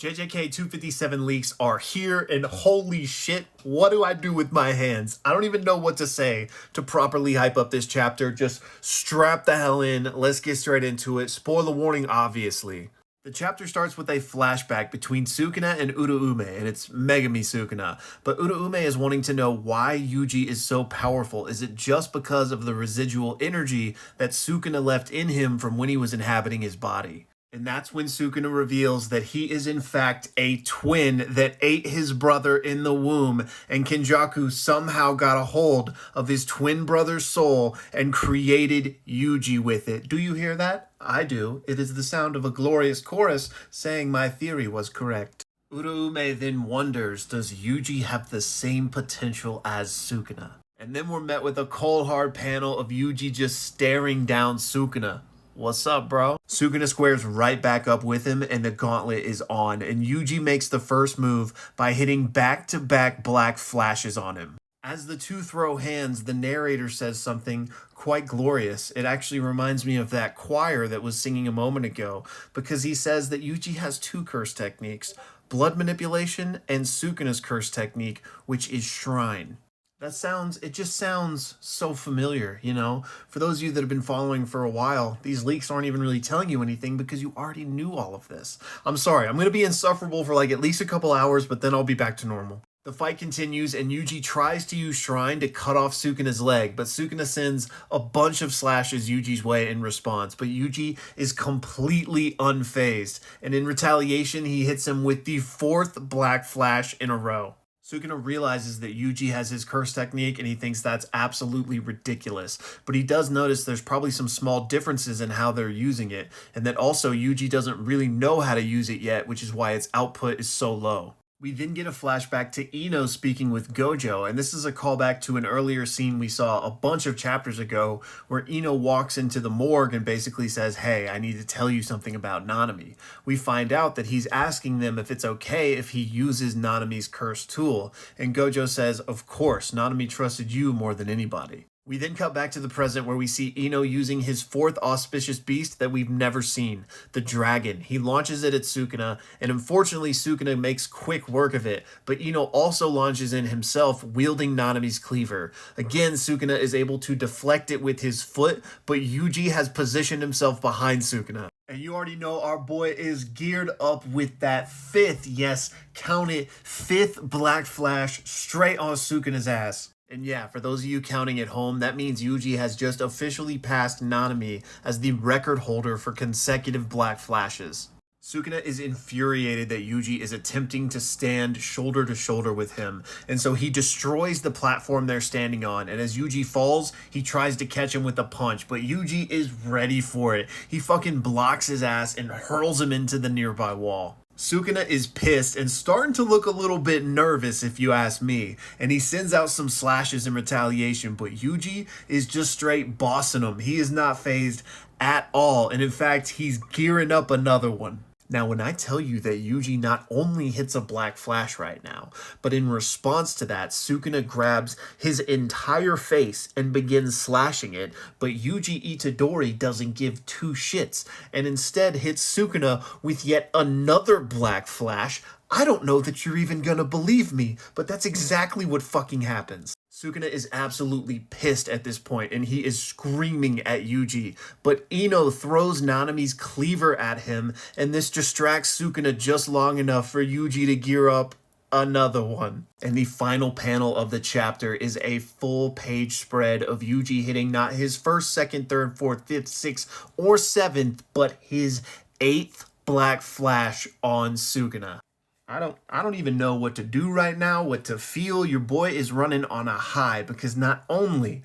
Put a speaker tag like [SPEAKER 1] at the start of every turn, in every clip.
[SPEAKER 1] JJK 257 leaks are here, and holy shit, what do I do with my hands? I don't even know what to say to properly hype up this chapter. Just strap the hell in. Let's get straight into it. Spoiler warning, obviously. The chapter starts with a flashback between Sukuna and Uraume, and it's Megami Sukuna. But Uraume is wanting to know why Yuji is so powerful. Is it just because of the residual energy that Sukuna left in him from when he was inhabiting his body? And that's when Sukuna reveals that he is in fact a twin that ate his brother in the womb, and Kenjaku somehow got a hold of his twin brother's soul and created Yuji with it. Do you hear that? I do. It is the sound of a glorious chorus saying my theory was correct. Uraume then wonders, does Yuji have the same potential as Sukuna? And then we're met with a cold hard panel of Yuji just staring down Sukuna. What's up, bro? Sukuna squares right back up with him, and the gauntlet is on, and Yuji makes the first move by hitting back-to-back black flashes on him. As the two throw hands, the narrator says something quite glorious. It actually reminds me of that choir that was singing a moment ago, because he says that Yuji has two curse techniques, blood manipulation and Sukuna's curse technique, which is shrine. It just sounds so familiar, you know? For those of you that have been following for a while, these leaks aren't even really telling you anything because you already knew all of this. I'm sorry, I'm going to be insufferable for like at least a couple hours, but then I'll be back to normal. The fight continues, and Yuji tries to use Shrine to cut off Sukuna's leg, but Sukuna sends a bunch of slashes Yuji's way in response, but Yuji is completely unfazed, and in retaliation, he hits him with the fourth black flash in a row. Sukuna realizes that Yuji has his curse technique, and he thinks that's absolutely ridiculous. But he does notice there's probably some small differences in how they're using it, and that also Yuji doesn't really know how to use it yet, which is why its output is so low. We then get a flashback to Ino speaking with Gojo, and this is a callback to an earlier scene we saw a bunch of chapters ago where Ino walks into the morgue and basically says, hey, I need to tell you something about Nanami. We find out that he's asking them if it's okay if he uses Nanami's cursed tool, and Gojo says, of course, Nanami trusted you more than anybody. We then cut back to the present where we see Ino using his fourth auspicious beast that we've never seen, the dragon. He launches it at Sukuna, and unfortunately Sukuna makes quick work of it, but Ino also launches in himself, wielding Nanami's cleaver. Again, Sukuna is able to deflect it with his foot, but Yuji has positioned himself behind Sukuna. And you already know our boy is geared up with that fifth, yes, count it, fifth black flash straight on Sukuna's ass. And yeah, for those of you counting at home, that means Yuji has just officially passed Nanami as the record holder for consecutive black flashes. Sukuna is infuriated that Yuji is attempting to stand shoulder to shoulder with him, and so he destroys the platform they're standing on, and as Yuji falls, he tries to catch him with a punch, but Yuji is ready for it. He fucking blocks his ass and hurls him into the nearby wall. Sukuna is pissed and starting to look a little bit nervous if you ask me, and he sends out some slashes in retaliation, but Yuji is just straight bossing him. He is not fazed at all, and in fact, he's gearing up another one. Now, when I tell you that Yuji not only hits a black flash right now, but in response to that, Sukuna grabs his entire face and begins slashing it, but Yuji Itadori doesn't give two shits, and instead hits Sukuna with yet another black flash. I don't know that you're even gonna believe me, but that's exactly what fucking happens. Sukuna is absolutely pissed at this point, and he is screaming at Yuji, but Ino throws Nanami's cleaver at him, and this distracts Sukuna just long enough for Yuji to gear up another one. And the final panel of the chapter is a full page spread of Yuji hitting not his first, second, third, fourth, fifth, sixth, or seventh, but his eighth black flash on Sukuna. I don't even know what to do right now, what to feel. Your boy is running on a high because not only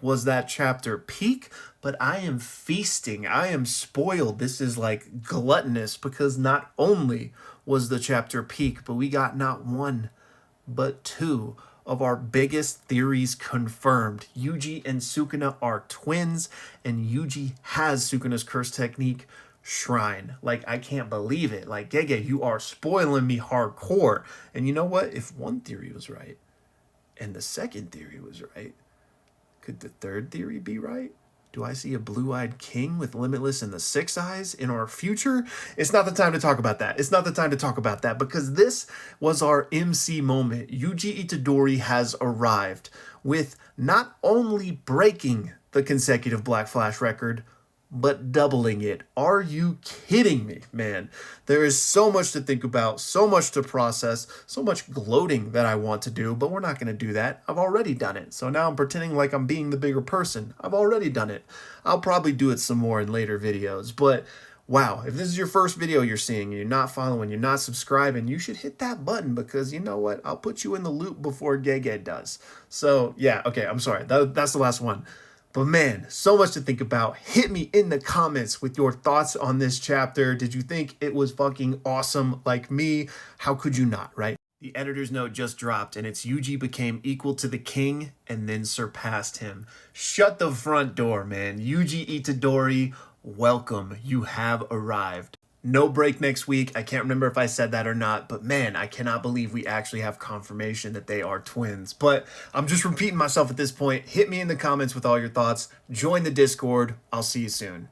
[SPEAKER 1] was that chapter peak, but I am feasting. I am spoiled. This is like gluttonous because not only was the chapter peak, but we got not one, but two of our biggest theories confirmed. Yuji and Sukuna are twins, and Yuji has Sukuna's curse technique, Shrine. Like, I can't believe it. Like, Gege, you are spoiling me hardcore. And you know what? If one theory was right and the second theory was right, could the third theory be right? Do I see a blue-eyed king with Limitless and the Six Eyes in our future? It's not the time to talk about that. It's not the time to talk about that because this was our MC moment. Yuji Itadori has arrived with not only breaking the consecutive Black Flash record, but doubling it. Are you kidding me, man? There is so much to think about, so much to process, so much gloating that I want to do, but we're not going to do that. I've already done it. So now I'm pretending like I'm being the bigger person. I've already done it. I'll probably do it some more in later videos, but wow, if this is your first video you're seeing and you're not following, you're not subscribing, you should hit that button because you know what? I'll put you in the loop before Gege does. So yeah, okay, I'm sorry. That's the last one. But man, so much to think about. Hit me in the comments with your thoughts on this chapter. Did you think it was fucking awesome like me? How could you not, right? The editor's note just dropped and it's Yuji became equal to the king and then surpassed him. Shut the front door, man. Yuji Itadori, welcome. You have arrived. No break next week. I can't remember if I said that or not, but man, I cannot believe we actually have confirmation that they are twins. But I'm just repeating myself at this point. Hit me in the comments with all your thoughts. Join the Discord. I'll see you soon.